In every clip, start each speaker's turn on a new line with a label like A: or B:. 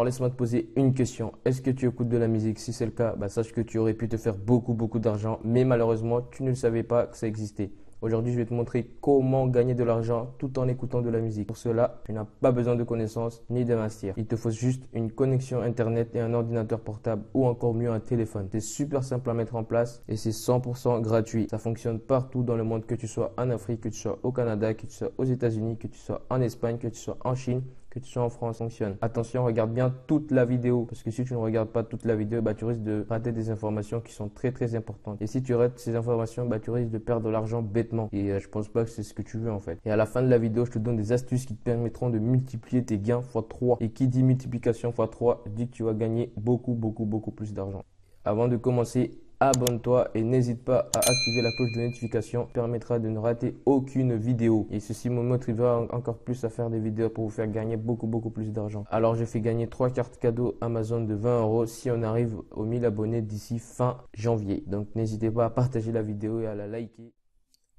A: Alors laisse-moi te poser une question. Est-ce que tu écoutes de la musique? Si c'est le cas, bah, sache que tu aurais pu te faire beaucoup d'argent, mais malheureusement, tu ne savais pas que ça existait. Aujourd'hui, je vais te montrer comment gagner de l'argent tout en écoutant de la musique. Pour cela, tu n'as pas besoin de connaissances ni d'investir. Il te faut juste une connexion Internet et un ordinateur portable ou encore mieux un téléphone. C'est super simple à mettre en place et c'est 100% gratuit. Ça fonctionne partout dans le monde, que tu sois en Afrique, que tu sois au Canada, que tu sois aux États-Unis, que tu sois en Espagne, que tu sois en Chine, que tu sois en France, fonctionne. Attention, regarde bien toute la vidéo parce que si tu ne regardes pas toute la vidéo, bah, tu risques de rater des informations qui sont très importantes. Et si tu rates ces informations, bah, tu risques de perdre de l'argent bêtement. Et je pense pas que c'est ce que tu veux en fait. Et à la fin de la vidéo, je te donne des astuces qui te permettront de multiplier tes gains x 3. Et qui dit multiplication x 3 dit que tu vas gagner beaucoup plus d'argent. Avant de commencer, abonne-toi et n'hésite pas à activer la cloche de notification, permettra de ne rater aucune vidéo. Et ceci me motivera encore plus à faire des vidéos pour vous faire gagner beaucoup plus d'argent. Alors je fais gagner 3 cartes cadeaux Amazon de 20 € si on arrive aux 1000 abonnés d'ici fin janvier. Donc n'hésitez pas à partager la vidéo et à la liker.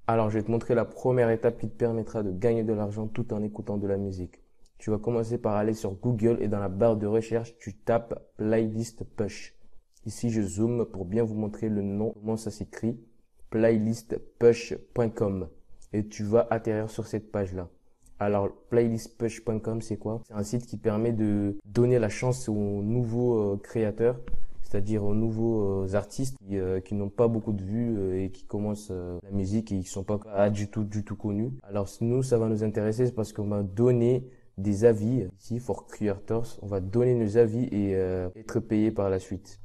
A: Alors je vais te montrer la première étape qui te permettra de gagner de l'argent tout en écoutant de la musique. Tu vas commencer par aller sur Google et dans la barre de recherche, tu tapes Playlist Push. Ici, je zoome pour bien vous montrer le nom, comment ça s'écrit, playlistpush.com. Et tu vas atterrir sur cette page-là. Alors, playlistpush.com, c'est quoi? C'est un site qui permet de donner la chance aux nouveaux créateurs, c'est-à-dire aux nouveaux artistes qui n'ont pas beaucoup de vues et qui commencent la musique et qui sont pas du tout connus. Alors, nous, ça va nous intéresser parce qu'on va donner des avis. Ici, for creators, on va donner nos avis et être payé par la suite.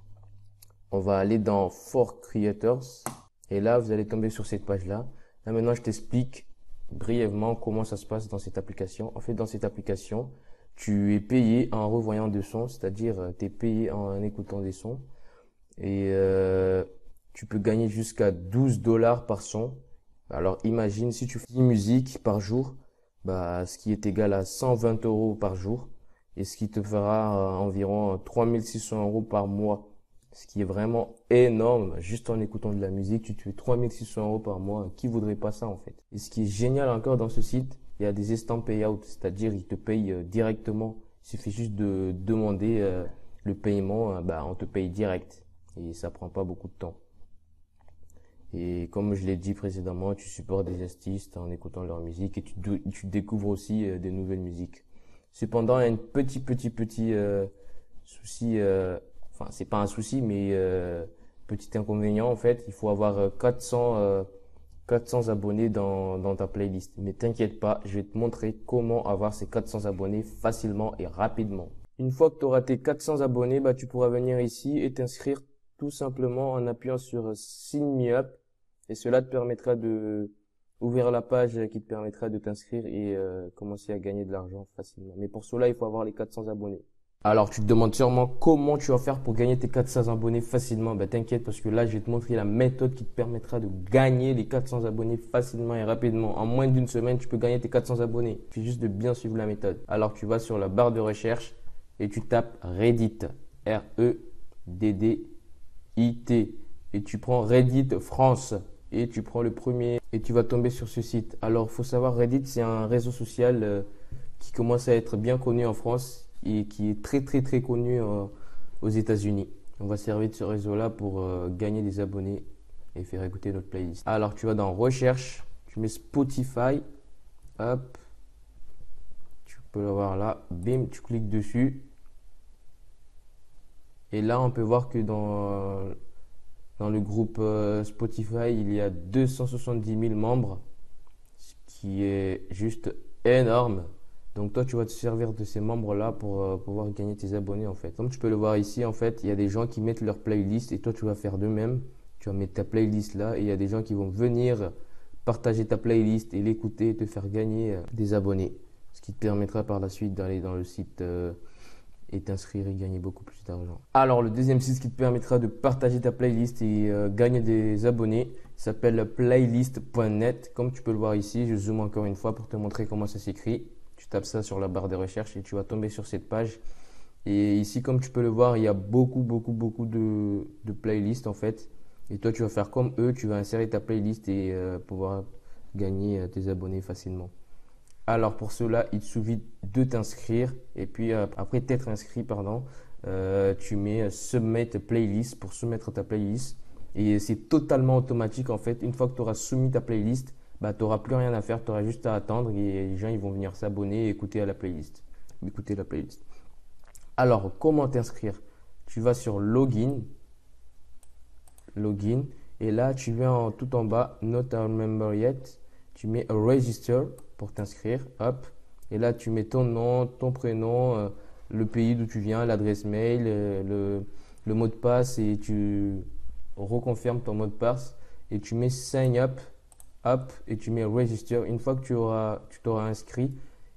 A: On va aller dans For Creators et là, vous allez tomber sur cette page-là. Là, maintenant, je t'explique brièvement comment ça se passe dans cette application. En fait, dans cette application, tu es payé en revoyant des sons, c'est-à-dire tu es payé en écoutant des sons et tu peux gagner jusqu'à 12 $ par son. Alors, imagine si tu fais 10 musiques par jour, bah, ce qui est égal à 120 € par jour et ce qui te fera environ 3600 € par mois. Ce qui est vraiment énorme, juste en écoutant de la musique, tu te fais 3600 € par mois. Qui voudrait pas ça en fait? Et ce qui est génial encore dans ce site, il y a des instant payout, c'est-à-dire ils te payent directement. Il suffit juste de demander le paiement, bah, on te paye direct et ça prend pas beaucoup de temps. Et comme je l'ai dit précédemment, tu supportes des artistes en écoutant leur musique et tu découvres aussi des nouvelles musiques. Cependant, il y a une petit souci. Enfin, c'est pas un souci, mais petit inconvénient en fait, il faut avoir 400 abonnés dans ta playlist. Mais t'inquiète pas, je vais te montrer comment avoir ces 400 abonnés facilement et rapidement. Une fois que tu auras tes 400 abonnés, bah, tu pourras venir ici et t'inscrire tout simplement en appuyant sur Sign Me Up. Et cela te permettra de ouvrir la page qui te permettra de t'inscrire et commencer à gagner de l'argent facilement. Mais pour cela, il faut avoir les 400 abonnés. Alors, tu te demandes sûrement comment tu vas faire pour gagner tes 400 abonnés facilement. Ben, t'inquiète parce que là, je vais te montrer la méthode qui te permettra de gagner les 400 abonnés facilement et rapidement. En moins d'une semaine, tu peux gagner tes 400 abonnés. Il suffit juste de bien suivre la méthode. Alors, tu vas sur la barre de recherche et tu tapes Reddit. R-E-D-D-I-T. Et tu prends Reddit France. Et tu prends le premier et tu vas tomber sur ce site. Alors, faut savoir, Reddit, c'est un réseau social qui commence à être bien connu en France et qui est très connu aux États-Unis. On va servir de ce réseau-là pour gagner des abonnés et faire écouter notre playlist. Alors, tu vas dans Recherche, tu mets Spotify, hop, tu peux le voir là, bim, tu cliques dessus. Et là, on peut voir que dans le groupe Spotify, il y a 270 000 membres, ce qui est juste énorme. Donc toi, tu vas te servir de ces membres-là pour pouvoir gagner tes abonnés en fait. Comme tu peux le voir ici, en fait, il y a des gens qui mettent leur playlist et toi, tu vas faire de même. Tu vas mettre ta playlist là et il y a des gens qui vont venir partager ta playlist et l'écouter et te faire gagner des abonnés. Ce qui te permettra par la suite d'aller dans le site et t'inscrire et gagner beaucoup plus d'argent. Alors, le deuxième site qui te permettra de partager ta playlist et gagner des abonnés s'appelle playlist.net. Comme tu peux le voir ici, je zoome encore une fois pour te montrer comment ça s'écrit. Tu tapes ça sur la barre de recherche et tu vas tomber sur cette page. Et ici, comme tu peux le voir, il y a beaucoup de playlists en fait. Et toi, tu vas faire comme eux, tu vas insérer ta playlist et pouvoir gagner tes abonnés facilement. Alors pour cela, il te suffit de t'inscrire et puis après t'être inscrit, pardon, tu mets Submit Playlist pour soumettre ta playlist et c'est totalement automatique en fait. Une fois que tu auras soumis ta playlist, bah, tu n'auras plus rien à faire, tu auras juste à attendre et les gens ils vont venir s'abonner et écouter la playlist. Alors comment t'inscrire? Tu vas sur Login et là tu viens tout en bas, Not a member yet, tu mets Register pour t'inscrire, hop, et là tu mets ton nom, ton prénom, le pays d'où tu viens, l'adresse mail, le mot de passe et tu reconfirmes ton mot de passe et tu mets Sign up, hop, et tu mets Register. Une fois que tu t'auras inscrit,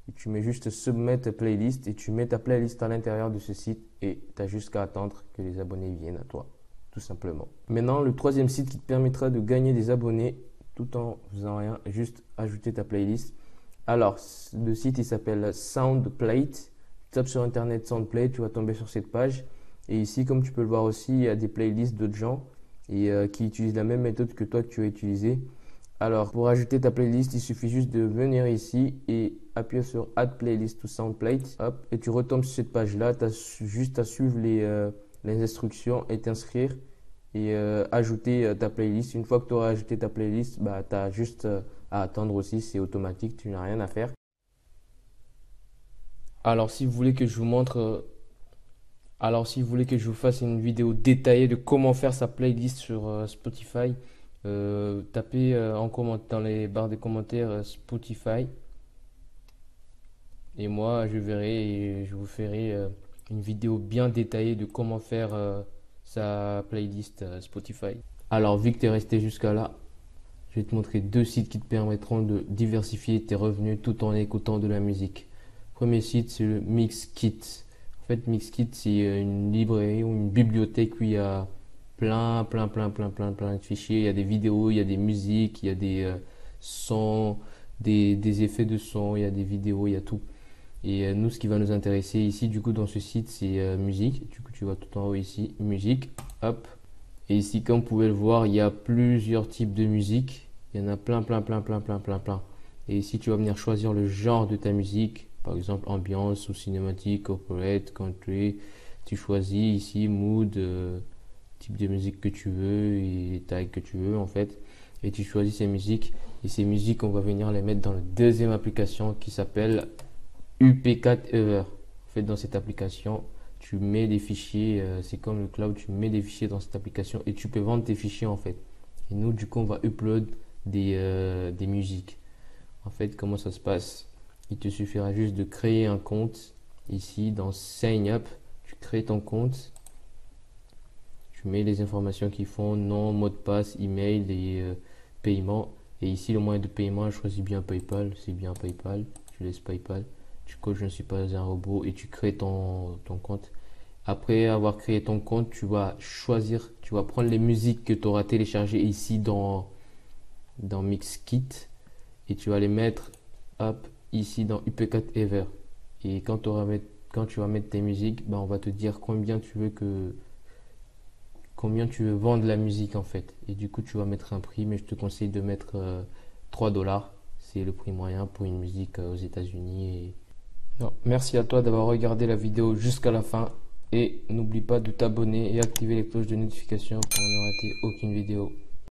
A: et tu mets juste Submit Playlist et tu mets ta playlist à l'intérieur de ce site et tu as juste qu'à attendre que les abonnés viennent à toi, tout simplement. Maintenant, le troisième site qui te permettra de gagner des abonnés tout en faisant rien, juste ajouter ta playlist. Alors, le site il s'appelle Soundplate. Tu tapes sur internet Soundplate, tu vas tomber sur cette page. Et ici, comme tu peux le voir aussi, il y a des playlists d'autres gens et qui utilisent la même méthode que toi que tu as utilisée. Alors, pour ajouter ta playlist, il suffit juste de venir ici et appuyer sur Add Playlist to Soundplate. Hop, et tu retombes sur cette page-là. Tu as juste à suivre les instructions et t'inscrire et ajouter ta playlist. Une fois que tu auras ajouté ta playlist, bah, tu as juste à attendre aussi. C'est automatique, tu n'as rien à faire. Alors, si vous voulez que je vous montre... si vous voulez que je vous fasse une vidéo détaillée de comment faire sa playlist sur Spotify, tapez dans les barres de commentaires Spotify et moi je verrai et je vous ferai une vidéo bien détaillée de comment faire sa playlist Spotify. Alors vu que tu es resté jusqu'à là, je vais te montrer deux sites qui te permettront de diversifier tes revenus tout en écoutant de la musique. Premier site, c'est le Mixkit. En fait, Mixkit, c'est une librairie ou une bibliothèque où il y a plein de fichiers. Il y a des vidéos, il y a des musiques, il y a des sons, des effets de son, il y a des vidéos, il y a tout. Et nous, ce qui va nous intéresser ici, du coup, dans ce site, c'est musique. Du coup, tu vois tout en haut ici, musique, hop. Et ici, comme vous pouvez le voir, il y a plusieurs types de musique. Il y en a plein. Et ici, tu vas venir choisir le genre de ta musique. Par exemple, ambiance ou cinématique, corporate, country. Tu choisis ici mood, type de musique que tu veux et taille que tu veux en fait. Et tu choisis ces musiques. Et ces musiques, on va venir les mettre dans la deuxième application qui s'appelle UP4Ever. En fait, dans cette application, tu mets des fichiers, c'est comme le cloud, tu mets des fichiers dans cette application et tu peux vendre tes fichiers en fait. Et nous, du coup, on va upload des musiques. En fait, comment ça se passe? Il te suffira juste de créer un compte ici dans Sign Up. Tu crées ton compte. Tu mets les informations qui font nom, mot de passe, email et paiement. Et ici, le moyen de paiement, je choisis bien PayPal. C'est bien PayPal. Tu laisses PayPal. Tu coches je ne suis pas un robot et tu crées ton compte. Après avoir créé ton compte, tu vas choisir, tu vas prendre les musiques que tu auras téléchargées ici dans Mixkit et tu vas les mettre hop, ici dans UP4Ever. Et quand tu vas mettre tes musiques, on va te dire combien tu veux vendre la musique en fait. Et du coup, tu vas mettre un prix, mais je te conseille de mettre 3 $. C'est le prix moyen pour une musique aux États-Unis. Merci à toi d'avoir regardé la vidéo jusqu'à la fin. Et n'oublie pas de t'abonner et activer les cloches de notification pour ne rater aucune vidéo.